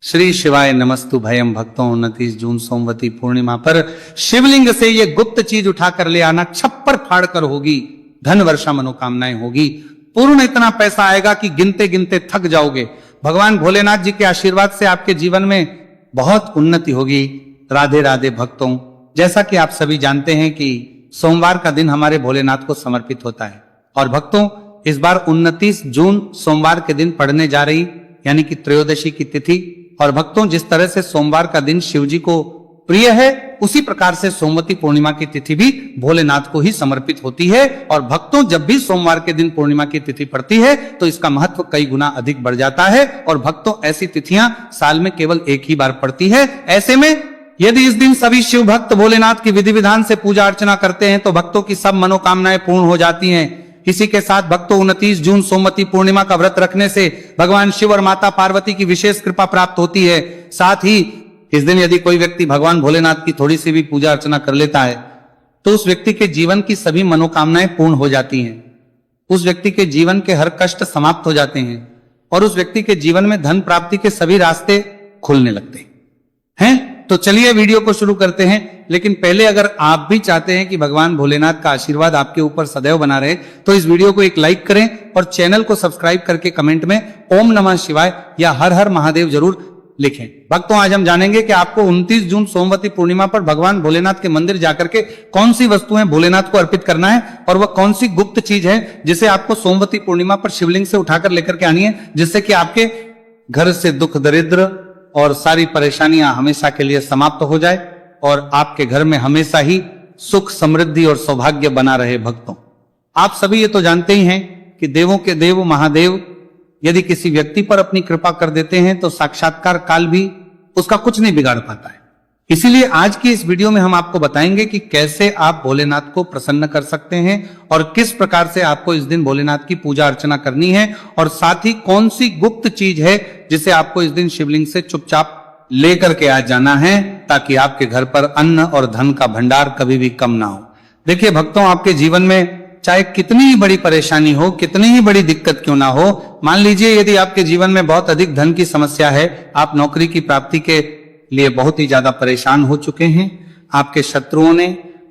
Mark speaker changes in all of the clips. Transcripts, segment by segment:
Speaker 1: श्री शिवाय नमस्तु भयम भक्तों। 29 जून सोमवती पूर्णिमा पर शिवलिंग से ये गुप्त चीज उठाकर ले आना, छप्पर फाड़ कर होगी, धन वर्षा मनोकामनाएं होगी, पूर्ण इतना पैसा आएगा कि गिनते गिनते थक जाओगे। भगवान भोलेनाथ जी के आशीर्वाद से आपके जीवन में बहुत उन्नति होगी। राधे राधे भक्तों। जैसा कि आप सभी जानते हैं कि सोमवार का दिन हमारे भोलेनाथ को समर्पित होता है और भक्तों इस बार 29 जून सोमवार के दिन पड़ने जा रही यानी कि त्रयोदशी की तिथि। और भक्तों जिस तरह से सोमवार का दिन शिव जी को प्रिय है, उसी प्रकार से सोमवती पूर्णिमा की तिथि भी भोलेनाथ को ही समर्पित होती है। और भक्तों जब भी सोमवार के दिन पूर्णिमा की तिथि पड़ती है तो इसका महत्व कई गुना अधिक बढ़ जाता है। और भक्तों ऐसी तिथियां साल में केवल एक ही बार पड़ती है। ऐसे में यदि इस दिन सभी शिव भक्त भोलेनाथ की विधि विधान से पूजा अर्चना करते हैं तो भक्तों की सब मनोकामनाएं पूर्ण हो जाती हैं। इसी के साथ भक्तों 29 जून सोमवती पूर्णिमा का व्रत रखने से भगवान शिव और माता पार्वती की विशेष कृपा प्राप्त होती है। साथ ही इस दिन यदि कोई व्यक्ति भगवान भोलेनाथ की थोड़ी सी भी पूजा अर्चना कर लेता है तो उस व्यक्ति के जीवन की सभी मनोकामनाएं पूर्ण हो जाती हैं, उस व्यक्ति के जीवन के हर कष्ट समाप्त हो जाते हैं और उस व्यक्ति के जीवन में धन प्राप्ति के सभी रास्ते खुलने लगते हैं। तो चलिए वीडियो को शुरू करते हैं। लेकिन पहले अगर आप भी चाहते हैं कि भगवान भोलेनाथ का आशीर्वाद आपके ऊपर सदैव बना रहे तो इस वीडियो को एक लाइक करें और चैनल को सब्सक्राइब करके कमेंट में ओम नमः शिवाय या हर हर महादेव जरूर लिखें। भक्तों आज हम जानेंगे कि आपको 29 जून सोमवती पूर्णिमा पर भगवान भोलेनाथ के मंदिर जाकर के कौन सी वस्तुएं भोलेनाथ को अर्पित करना है और वह कौन सी गुप्त चीज है जिसे आपको सोमवती पूर्णिमा पर शिवलिंग से उठाकर लेकर के आनी है, जिससे कि आपके घर से दुख दरिद्र और सारी परेशानियां हमेशा के लिए समाप्त हो जाए और आपके घर में हमेशा ही सुख समृद्धि और सौभाग्य बना रहे। भक्तों आप सभी ये तो जानते ही हैं कि देवों के देव महादेव यदि किसी व्यक्ति पर अपनी कृपा कर देते हैं तो साक्षात्कार काल भी उसका कुछ नहीं बिगाड़ पाता है। इसीलिए आज की इस वीडियो में हम आपको बताएंगे कि कैसे आप भोलेनाथ को प्रसन्न कर सकते हैं और किस प्रकार से आपको इस दिन भोलेनाथ की पूजा अर्चना करनी है और साथ ही कौन सी गुप्त चीज है जिसे आपको इस दिन शिवलिंग से चुपचाप लेकर के आ जाना है ताकि आपके घर पर अन्न और धन का भंडार कभी भी कम ना हो। देखिए भक्तों आपके जीवन में चाहे कितनी ही बड़ी परेशानी हो, कितनी ही बड़ी दिक्कत क्यों ना हो, मान लीजिए यदि आपके जीवन में बहुत अधिक धन की समस्या है, आप नौकरी की प्राप्ति के लिए बहुत ही ज्यादा परेशान हो चुके हैं, आपके शत्रुओं ने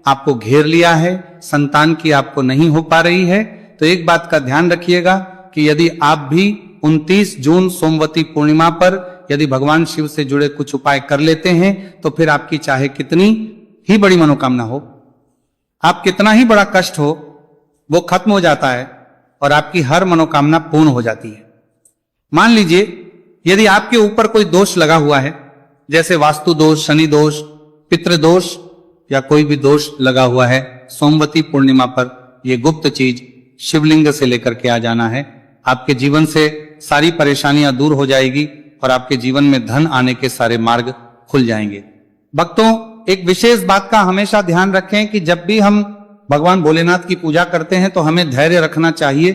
Speaker 1: आपको घेर लिया है, संतान की आपको नहीं हो पा रही है, तो एक बात का ध्यान रखिएगा कि यदि आप भी 29 जून सोमवती पूर्णिमा पर यदि भगवान शिव से जुड़े कुछ उपाय कर लेते हैं तो फिर आपकी चाहे कितनी ही बड़ी मनोकामना हो, आप कितना ही बड़ा कष्ट हो, वो खत्म हो जाता है और आपकी हर मनोकामना पूर्ण हो जाती है। मान लीजिए यदि आपके ऊपर कोई दोष लगा हुआ है, जैसे वास्तु दोष, शनि दोष, पितृ दोष या कोई भी दोष लगा हुआ है, सोमवती पूर्णिमा पर यह गुप्त चीज शिवलिंग से लेकर के आ जाना है। आपके जीवन से सारी परेशानियां दूर हो जाएगी और आपके जीवन में धन आने के सारे मार्ग खुल जाएंगे। भक्तों एक विशेष बात का हमेशा ध्यान रखें कि जब भी हम भगवान भोलेनाथ की पूजा करते हैं तो हमें धैर्य रखना चाहिए,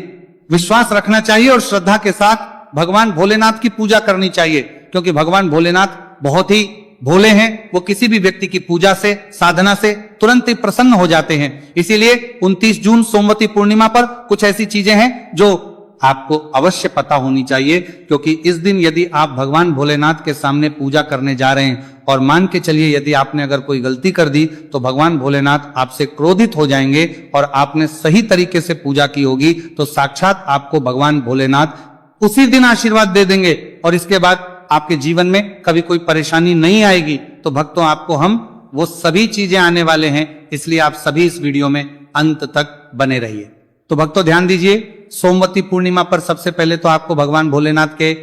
Speaker 1: विश्वास रखना चाहिए और श्रद्धा के साथ भगवान भोलेनाथ की पूजा करनी चाहिए, क्योंकि भगवान भोलेनाथ बहुत ही भोले हैं। वो किसी भी व्यक्ति की पूजा से, साधना से तुरंत ही प्रसन्न हो जाते हैं। इसीलिए 29 जून सोमवती पूर्णिमा पर कुछ ऐसी चीजें हैं जो आपको अवश्य पता होनी चाहिए, क्योंकि इस दिन यदि आप भगवान भोलेनाथ के सामने पूजा करने जा रहे हैं और मान के चलिए यदि आपने अगर कोई गलती कर दी तो भगवान भोलेनाथ आपसे क्रोधित हो जाएंगे और आपने सही तरीके से पूजा की होगी तो साक्षात आपको भगवान भोलेनाथ उसी दिन आशीर्वाद दे देंगे और इसके बाद आपके जीवन में कभी कोई परेशानी नहीं आएगी। तो भक्तों आपको हम वो सभी चीजें आने वाले हैं, इसलिए आप सभी इस वीडियो में अंत तक बने रहिए। तो भक्तों ध्यान दीजिए, सोमवती पूर्णिमा पर सबसे पहले तो आपको भगवान भोलेनाथ के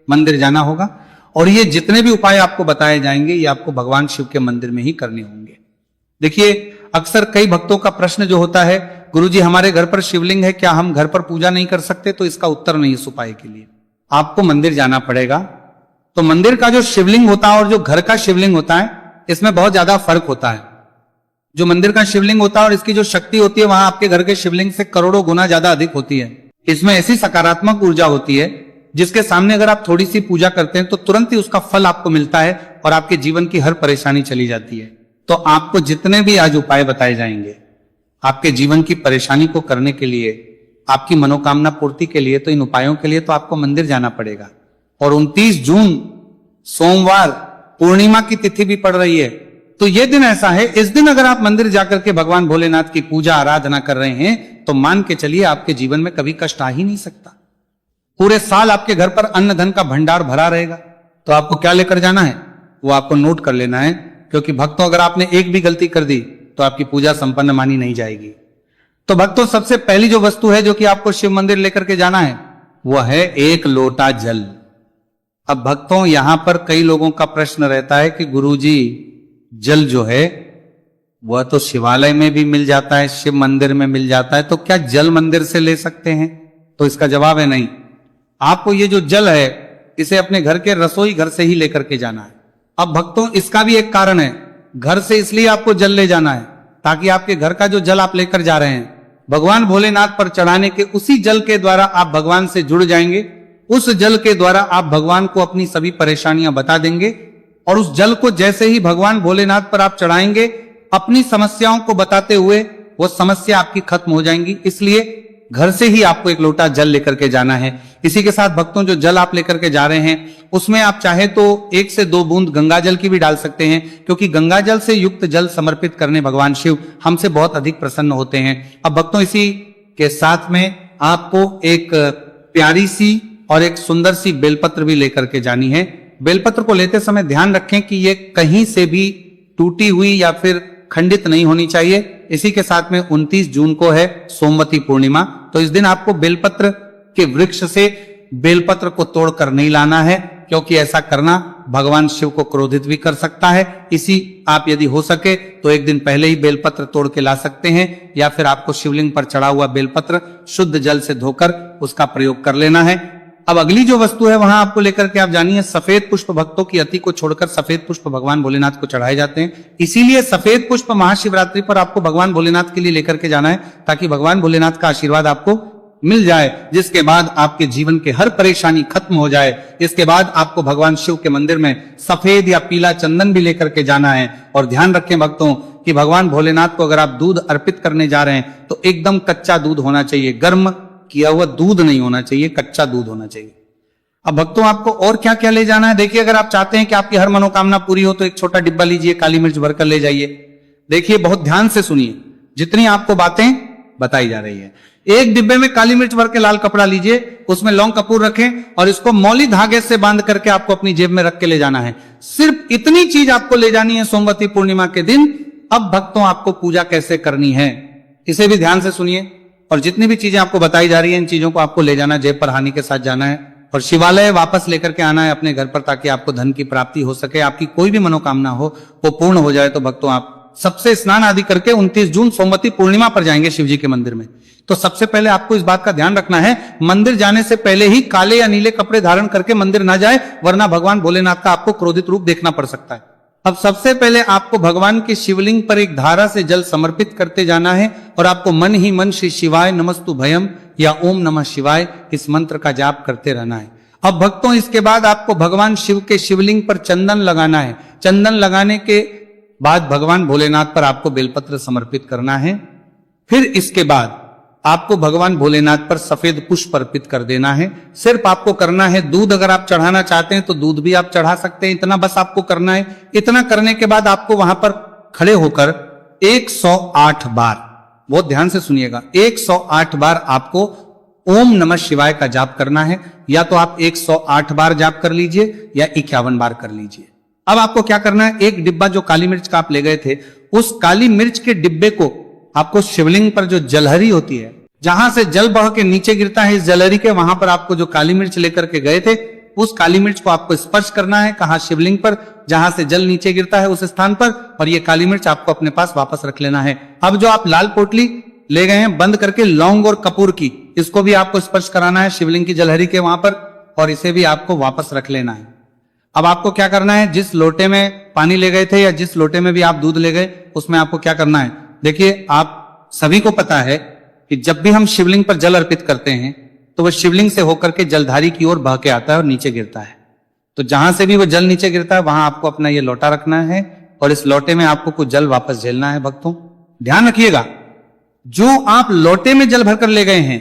Speaker 1: मंदिर जाना होगा और ये जितने भी उपाय आपको बताए जाएंगे ये आपको भगवान शिव के मंदिर में ही करने होंगे। देखिए अक्सर कई भक्तों का प्रश्न जो होता है, गुरुजी हमारे घर पर शिवलिंग है, क्या हम घर पर पूजा नहीं कर सकते? तो इसका उत्तर नहीं इस उपाय के लिए, आपको मंदिर जाना पड़ेगा। तो मंदिर का जो शिवलिंग होता है और जो घर का शिवलिंग होता है इसमें बहुत ज्यादा फर्क होता है। जो मंदिर का शिवलिंग होता है और इसकी जो शक्ति होती है वहां आपके घर के शिवलिंग से करोड़ों गुना ज्यादा अधिक होती है। इसमें ऐसी सकारात्मक ऊर्जा होती है जिसके सामने अगर आप थोड़ी सी पूजा करते हैं तो तुरंत ही उसका फल आपको मिलता है और आपके जीवन की हर परेशानी चली जाती है। तो आपको जितने भी आज उपाय बताए जाएंगे आपके जीवन की परेशानी को करने के लिए, आपकी मनोकामना पूर्ति के लिए, तो इन उपायों के लिए तो आपको मंदिर जाना पड़ेगा। और 29 जून सोमवार पूर्णिमा की तिथि भी पड़ रही है, तो ये दिन ऐसा है, इस दिन अगर आप मंदिर जाकर के भगवान भोलेनाथ की पूजा आराधना कर रहे हैं तो मान के चलिए आपके जीवन में कभी कष्ट आ ही नहीं सकता। पूरे साल आपके घर पर अन्न धन का भंडार भरा रहेगा। तो आपको क्या लेकर जाना है वो आपको नोट कर लेना है, क्योंकि भक्तों अगर आपने एक भी गलती कर दी तो आपकी पूजा संपन्न मानी नहीं जाएगी। तो भक्तों सबसे पहली जो वस्तु है जो कि आपको शिव मंदिर लेकर के जाना है वो है एक लोटा जल। अब भक्तों यहां पर कई लोगों का प्रश्न रहता है कि गुरुजी जल जो है वह तो शिवालय में भी मिल जाता है, शिव मंदिर में मिल जाता है, तो क्या जल मंदिर से ले सकते हैं? तो इसका जवाब है नहीं। आपको ये जो जल है इसे अपने घर के रसोई घर से ही लेकर के जाना है। अब भक्तों इसका भी एक कारण है, घर से इसलिए आपको जल ले जाना है ताकि आपके घर का जो जल आप लेकर जा रहे हैं भगवान भोलेनाथ पर चढ़ाने के उसी जल के द्वारा आप भगवान से जुड़ जाएंगे। उस जल के द्वारा आप भगवान को अपनी सभी परेशानियां बता देंगे और उस जल को जैसे ही भगवान भोलेनाथ पर आप चढ़ाएंगे अपनी समस्याओं को बताते हुए वो समस्या आपकी खत्म हो जाएंगी। इसलिए घर से ही आपको एक लोटा जल लेकर के जाना है। इसी के साथ भक्तों जो जल आप लेकर के जा रहे हैं उसमें आप चाहे तो 1 से 2 बूंद गंगा जल की भी डाल सकते हैं, क्योंकि गंगा जल से युक्त जल समर्पित करने भगवान शिव हमसे बहुत अधिक प्रसन्न होते हैं। अब भक्तों इसी के साथ में आपको एक प्यारी सी और एक सुंदर सी बेलपत्र भी लेकर के जानी है। बेलपत्र को लेते समय ध्यान रखें कि ये कहीं से भी टूटी हुई या फिर खंडित नहीं होनी चाहिए। इसी के साथ में 29 जून को है सोमवती पूर्णिमा, तो इस दिन आपको बेलपत्र के वृक्ष से बेलपत्र को तोड़कर नहीं लाना है, क्योंकि ऐसा करना भगवान शिव को क्रोधित भी कर सकता है। इसी आप यदि हो सके तो एक दिन पहले ही बेलपत्र तोड़ के ला सकते हैं, या फिर आपको शिवलिंग पर चढ़ा हुआ बेलपत्र शुद्ध जल से धोकर उसका प्रयोग कर लेना है। अब अगली जो वस्तु है वहां आपको लेकर के आप जानिए सफेद पुष्प। भक्तों की अति को छोड़कर सफेद पुष्प भगवान भोलेनाथ को चढ़ाए जाते हैं, इसीलिए सफेद पुष्प महाशिवरात्रि पर आपको भगवान भोलेनाथ के लिए लेकर के जाना है, ताकि भगवान भोलेनाथ का आशीर्वाद आपको मिल जाए, जिसके बाद आपके जीवन के हर परेशानी खत्म हो जाए। इसके बाद आपको भगवान शिव के मंदिर में सफेद या पीला चंदन भी लेकर के जाना है। और ध्यान रखें भक्तों कि भगवान भोलेनाथ को अगर आप दूध अर्पित करने जा रहे हैं तो एकदम कच्चा दूध होना चाहिए, गर्म किया हुआ दूध नहीं होना चाहिए, कच्चा दूध होना चाहिए। अब भक्तों आपको और क्या क्या ले जाना है, देखिए अगर आप चाहते हैं कि आपकी हर मनोकामना पूरी हो तो एक छोटा डिब्बा लीजिए, काली मिर्च भरकर ले जाइए। देखिए बहुत ध्यान से सुनिए, जितनी आपको बातें बताई जा रही है। एक डिब्बे में काली मिर्च भर के लाल कपड़ा लीजिए, उसमें लौंग कपूर रखें और इसको मौली धागे से बांध करके आपको अपनी जेब में रख के ले जाना है। सिर्फ इतनी चीज आपको ले जानी है सोमवती पूर्णिमा के दिन। अब भक्तों आपको पूजा कैसे करनी है इसे भी ध्यान से सुनिए, और जितनी भी चीजें आपको बताई जा रही है इन चीजों को आपको ले जाना है, जेब पर हानि के साथ जाना है और शिवालय वापस लेकर के आना है अपने घर पर, ताकि आपको धन की प्राप्ति हो सके, आपकी कोई भी मनोकामना हो वो पूर्ण हो जाए। तो भक्तों आप सबसे स्नान आदि करके 29 जून सोमवती पूर्णिमा पर जाएंगे शिव जी के मंदिर में। तो सबसे पहले आपको इस बात का ध्यान रखना है, मंदिर जाने से पहले ही काले या नीले कपड़े धारण करके मंदिर ना जाए, वरना भगवान भोलेनाथ का आपको क्रोधित रूप देखना पड़ सकता है। अब सबसे पहले आपको भगवान के शिवलिंग पर एक धारा से जल समर्पित करते जाना है और आपको मन ही मन श्री शिवाय नमस्तु भयम या ओम नमः शिवाय इस मंत्र का जाप करते रहना है। अब भक्तों इसके बाद आपको भगवान शिव के शिवलिंग पर चंदन लगाना है। चंदन लगाने के बाद भगवान भोलेनाथ पर आपको बेलपत्र समर्पित करना है। फिर इसके बाद आपको भगवान भोलेनाथ पर सफेद पुष्प अर्पित कर देना है। सिर्फ आपको करना है दूध, अगर आप चढ़ाना चाहते हैं तो दूध भी आप चढ़ा सकते हैं, इतना बस आपको करना है। इतना करने के बाद आपको वहां पर खड़े होकर 108 बार, बहुत ध्यान से सुनिएगा, 108 बार आपको ओम नमः शिवाय का जाप करना है। या तो आप 108 बार जाप कर लीजिए या 51 बार कर लीजिए। अब आपको क्या करना है, एक डिब्बा जो काली मिर्च का आप ले गए थे उस काली मिर्च के डिब्बे को आपको शिवलिंग पर जो जलहरी होती है, जहां से जल बह के नीचे गिरता है, इस जलहरी के वहां पर आपको जो काली मिर्च लेकर के गए थे उस काली मिर्च को आपको स्पर्श करना है। कहा शिवलिंग पर, जहां से जल नीचे गिरता है उस स्थान पर, और ये काली मिर्च आपको अपने पास वापस रख लेना है। अब जो आप लाल पोटली ले गए हैं बंद करके लौंग और कपूर की, इसको भी आपको स्पर्श कराना है शिवलिंग की जलहरी के वहां पर, और इसे भी आपको वापस रख लेना है। अब आपको क्या करना है, जिस लोटे में पानी ले गए थे या जिस लोटे में भी आप दूध ले गए उसमें आपको क्या करना है, देखिए आप सभी को पता है कि जब भी हम शिवलिंग पर जल अर्पित करते हैं तो वह शिवलिंग से होकर के जलधारी की ओर बह के आता है और नीचे गिरता है। तो जहां से भी वो जल नीचे गिरता है वहां आपको अपना ये लोटा रखना है और इस लोटे में आपको कुछ जल वापस झेलना है। भक्तों ध्यान रखिएगा, जो आप लोटे में जल भरकर ले गए हैं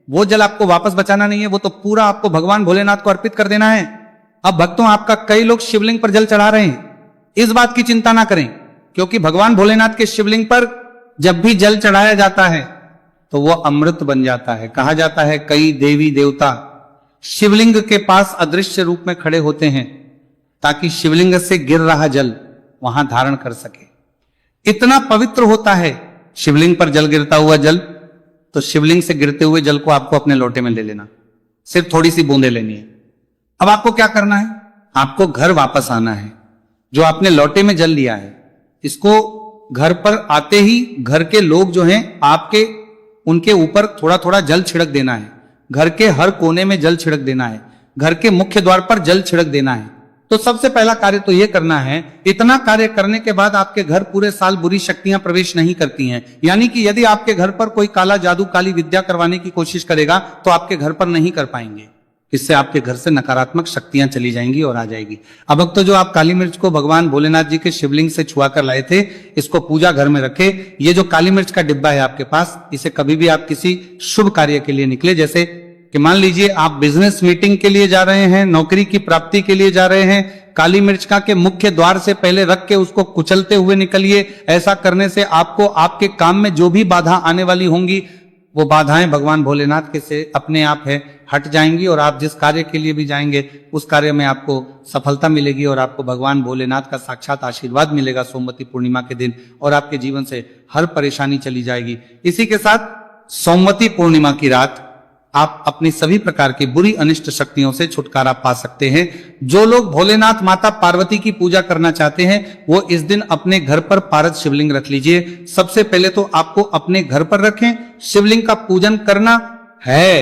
Speaker 1: वो जल आपको वापस बचाना नहीं है, वो तो पूरा आपको भगवान भोलेनाथ को अर्पित कर देना है। अब भक्तों, आपका कई लोग शिवलिंग पर जल चढ़ा रहे हैं, इस बात की चिंता ना करें, क्योंकि भगवान भोलेनाथ के शिवलिंग पर जब भी जल चढ़ाया जाता है तो वो अमृत बन जाता है। कहा जाता है कई देवी देवता शिवलिंग के पास अदृश्य रूप में खड़े होते हैं ताकि शिवलिंग से गिर रहा जल वहां धारण कर सके। इतना पवित्र होता है शिवलिंग पर जल गिरता हुआ जल, तो शिवलिंग से गिरते हुए जल को आपको अपने लोटे में ले लेना, सिर्फ थोड़ी सी बूंदे लेनी है। अब आपको क्या करना है, आपको घर वापस आना है। जो आपने लोटे में जल लिया है, इसको घर पर आते ही घर के लोग जो हैं आपके, उनके ऊपर थोड़ा थोड़ा जल छिड़क देना है। घर के हर कोने में जल छिड़क देना है, घर के मुख्य द्वार पर जल छिड़क देना है। तो सबसे पहला कार्य तो यह करना है। इतना कार्य करने के बाद आपके घर पूरे साल बुरी शक्तियां प्रवेश नहीं करती हैं। यानी कि यदि आपके घर पर कोई काला जादू, काली विद्या करवाने की कोशिश करेगा तो आपके घर पर नहीं कर पाएंगे। इससे आपके घर से नकारात्मक शक्तियां चली जाएंगी और आ जाएगी। अब तो जो आप काली मिर्च को भगवान भोलेनाथ जी के शिवलिंग से छुआ कर लाए थे, इसको पूजा घर में रखे। ये जो काली मिर्च का डिब्बा है आपके पास, इसे कभी भी आप किसी शुभ कार्य के लिए निकले, जैसे कि मान लीजिए आप बिजनेस मीटिंग के लिए जा रहे हैं, नौकरी की प्राप्ति के लिए जा रहे हैं, काली मिर्च का के मुख्य द्वार से पहले रख के उसको कुचलते हुए निकलिए। ऐसा करने से आपको आपके काम में जो भी बाधा आने वाली होंगी, वो बाधाएं भगवान भोलेनाथ के से अपने आप है हट जाएंगी और आप जिस कार्य के लिए भी जाएंगे उस कार्य में आपको सफलता मिलेगी और आपको भगवान भोलेनाथ का साक्षात आशीर्वाद मिलेगा सोमवती पूर्णिमा के दिन, और आपके जीवन से हर परेशानी चली जाएगी। इसी के साथ सोमवती पूर्णिमा की रात आप अपनी सभी प्रकार की बुरी अनिष्ट शक्तियों से छुटकारा पा सकते हैं। जो लोग भोलेनाथ माता पार्वती की पूजा करना चाहते हैं वो इस दिन अपने घर पर पारद शिवलिंग रख लीजिए। सबसे पहले तो आपको अपने घर पर रखें, शिवलिंग का पूजन करना है,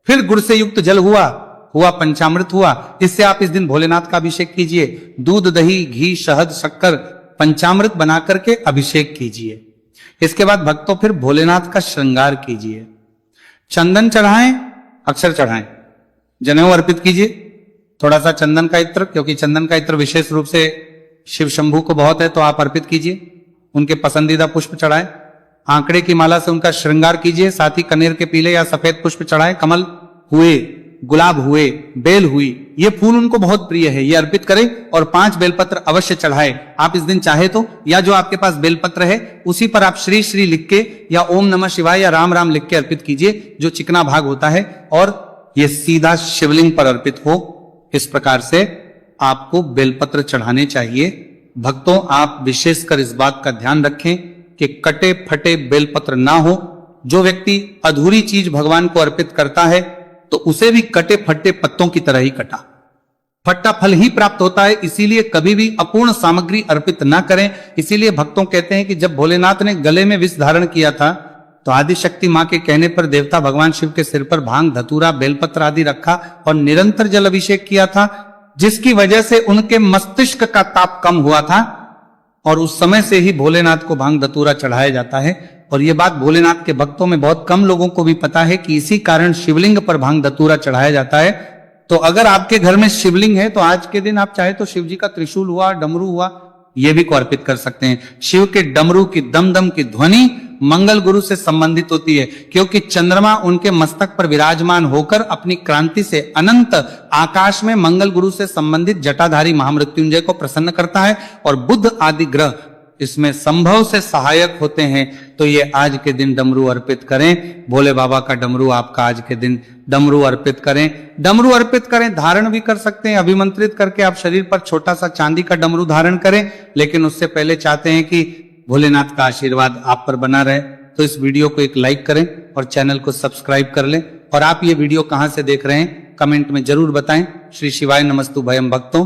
Speaker 1: फिर गुड़ से युक्त जल हुआ पंचामृत हुआ, इससे आप इस दिन भोलेनाथ का अभिषेक कीजिए। दूध, दही, घी, शहद, शक्कर पंचामृत बना करके अभिषेक कीजिए। इसके बाद भक्तों फिर भोलेनाथ का श्रृंगार कीजिए। चंदन चढ़ाएं, अक्षर चढ़ाएं, जनेऊ अर्पित कीजिए, थोड़ा सा चंदन का इत्र, क्योंकि चंदन का इत्र विशेष रूप से शिव शंभू को बहुत है, तो आप अर्पित कीजिए। उनके पसंदीदा पुष्प चढ़ाएं, आंकड़े की माला से उनका श्रृंगार कीजिए, साथ ही कनेर के पीले या सफेद पुष्प चढ़ाएं। कमल हुए, गुलाब हुए, बेल हुई, ये फूल उनको बहुत प्रिय है, ये अर्पित करें और 5 बेलपत्र अवश्य चढ़ाए। आप इस दिन चाहे तो या जो आपके पास बेलपत्र है उसी पर आप श्री श्री लिख के या ओम नमः शिवाय या राम राम लिख के अर्पित कीजिए, जो चिकना भाग होता है, और ये सीधा शिवलिंग पर अर्पित हो। इस प्रकार से आपको बेलपत्र चढ़ाने चाहिए। भक्तों, आप विशेषकर इस बात का ध्यान रखें कि कटे फटे बेलपत्र ना हो। जो व्यक्ति अधूरी चीज भगवान को अर्पित करता है तो उसे भी कटे फटे पत्तों की तरह ही कटा फट्टा फल ही प्राप्त होता है। इसीलिए कभी भी अपूर्ण सामग्री अर्पित ना करें। इसीलिए भक्तों कहते हैं कि जब भोलेनाथ ने गले में विष धारण किया था तो आदिशक्ति मां के कहने पर देवता भगवान शिव के सिर पर भांग, धतूरा, बेलपत्र आदि रखा और निरंतर जल अभिषेक किया था, जिसकी वजह से उनके मस्तिष्क का ताप कम हुआ था और उस समय से ही भोलेनाथ को भांग धतूरा चढ़ाया जाता है। और यह बात भोलेनाथ के भक्तों में बहुत कम लोगों को भी पता है कि इसी कारण शिवलिंग पर भांग धतूरा चढ़ाया जाता है। तो अगर आपके घर में शिवलिंग है तो आज के दिन आप चाहे तो शिव जी का त्रिशूल हुआ, डमरू हुआ, यह भी को अर्पित कर सकते हैं। शिव के डमरू की दम दम की ध्वनि मंगल गुरु से संबंधित होती है, क्योंकि चंद्रमा उनके मस्तक पर विराजमान होकर अपनी क्रांति से अनंत आकाश में मंगल गुरु से संबंधित जटाधारी महामृत्युंजय को प्रसन्न करता है और बुध आदि ग्रह इसमें संभव से सहायक होते हैं। तो ये आज के दिन डमरू अर्पित करें। भोले बाबा का डमरू आपका आज के दिन डमरू अर्पित करें। डमरू अर्पित करें, धारण भी कर सकते हैं। अभिमंत्रित करके आप शरीर पर छोटा सा चांदी का डमरू धारण करें, लेकिन उससे पहले चाहते हैं कि भोलेनाथ का आशीर्वाद आप पर बना रहे, तो इस वीडियो को एक लाइक करें और चैनल को सब्सक्राइब कर लें। और आप ये वीडियो कहां से देख रहे हैं कमेंट में जरूर बताएं। श्री शिवाय नमस्तु भयम भक्तों।